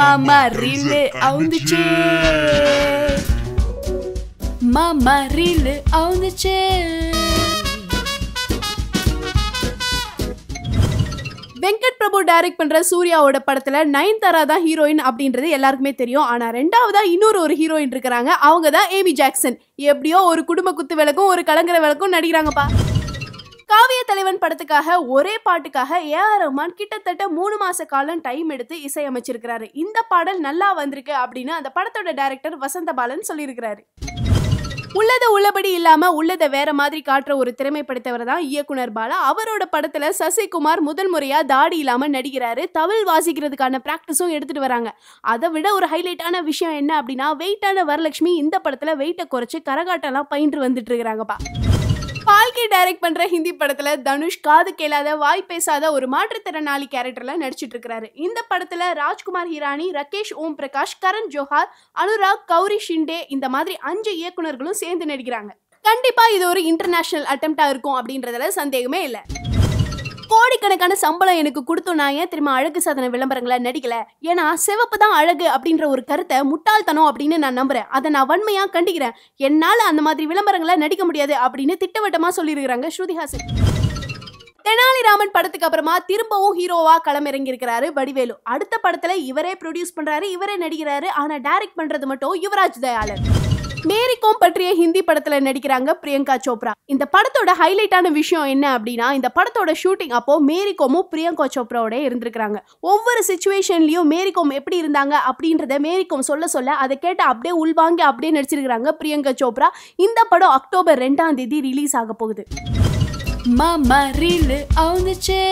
மாமா ரீல் அவுந்துச்சே, மாமா reel அவுந்துச்சே. Venkat Prabhu direct பண்ற சூர்யாவோட படத்துல நயன்தாரா தான் ஹீரோயின் அப்படின்றது எல்லாருக்குமே தெரியும். ஆனா ரெண்டாவதா இன்னொரு ஹீரோயின் இருக்காங்க, அவங்க தான் ஏமி ஜாக்சன். எப்படியோ ஒரு குடும்ப குத்து விளக்கும் ஒரு கலங்கர விளக்கும் நடிக்கிறாங்கப்பா. காவிய தலைவன் படத்துக்காக ஒரே பாட்டுக்காக ஏஆர் ரஹ்மான் கிட்டத்தட்ட 3 மாச காலம் டைம் எடுத்து இசையமைச்சிருக்கிறாரு. இந்த பாடல் நல்லா வந்திருக்கு அப்படின்னு அந்த படத்தோட டைரக்டர் வசந்த பாலன் சொல்லியிருக்கிறாரு. உள்ளத உள்ளபடி இல்லாம உள்ளத வேற மாதிரி காட்டுற ஒரு திறமை படைத்தவர் தான் இயக்குனர் பாலா. அவரோட படத்துல சசிகுமார் முதல் முறையா தாடி இல்லாம நடிக்கிறாரு. தவில் வாசிக்கிறதுக்கான பிராக்டிஸும் எடுத்துட்டு வராங்க. அதை விட ஒரு ஹைலைட்டான விஷயம் என்ன அப்படின்னா, வெயிட்டான வரலட்சுமி இந்த படத்துல வெயிட்டை குறைச்சு கரகாட்டெல்லாம் பயின்று வந்துட்டு இருக்கிறாங்கப்பா. பால்கே டைரக்ட் பண்ற ஹிந்தி படத்துல தனுஷ் காது கேளாத வாய் பேசாத ஒரு மாற்றுத்திறனாளி கேரக்டர்ல நடிச்சிட்டு இருக்காரு. இந்த படத்துல ராஜ்குமார் ஹிரானி, ரகேஷ் ஓம் பிரகாஷ், கரண் ஜோஹார், அனுராக், கௌரி ஷிண்டே இந்த மாதிரி 5 இயக்குனர்களும் சேர்ந்து நடிக்கிறாங்க. கண்டிப்பா இது ஒரு இன்டர்நேஷனல் அட்டெம்ப்டா இருக்கும் அப்படின்றதுல சந்தேகமே இல்லை. கோடிக்கணக்கான சம்பளம் எனக்கு கொடுத்தோம், நான் ஏன் திரும்ப அழகு சாதன விளம்பரங்களை நடிக்கல? ஏன்னா சிவப்பு தான் அழகு அப்படின்ற ஒரு கருத்தை முட்டாள்தனம் அப்படின்னு நான் நம்புறேன். அதை நான் வன்மையா கண்டிக்கிறேன். என்னால அந்த மாதிரி விளம்பரங்களை நடிக்க முடியாது அப்படின்னு திட்டவட்டமா சொல்லியிருக்கிறாங்க ஸ்ருதிஹாசன். தெனாலிராமன் படத்துக்கு அப்புறமா திரும்பவும் ஹீரோவா களமிறங்கி இருக்கிறாரு வடிவேலு. அடுத்த படத்துல இவரே ப்ரொடியூஸ் பண்றாரு, இவரே நடிக்கிறாரு. ஆனா டைரக்ட் பண்றது மட்டும் யுவராஜ் தயாளன். மேரிகோம் பற்றிய ஹிந்தி படத்துல நடிக்கிறாங்க பிரியங்கா சோப்ரா. இந்த படத்தோட ஹைலைட்டான விஷயம் என்ன அப்படின்னா, இந்த படத்தோட ஷூட்டிங் அப்போ மேரிகோமும் பிரியங்கா சோப்ராவோட இருந்திருக்காங்க. ஒவ்வொரு சிச்சுவேஷன்லயும் மேரிகோம் எப்படி இருந்தாங்க அப்படின்றத மேரிகோம் சொல்ல அதை கேட்டு அப்படியே உள்வாங்கி அப்படியே நடிச்சிருக்காங்க பிரியங்கா சோப்ரா. இந்த படம் அக்டோபர் 2ஆம் தேதி ரிலீஸ் ஆக போகுது. மாமா ரீல் அவுந்துச்சே.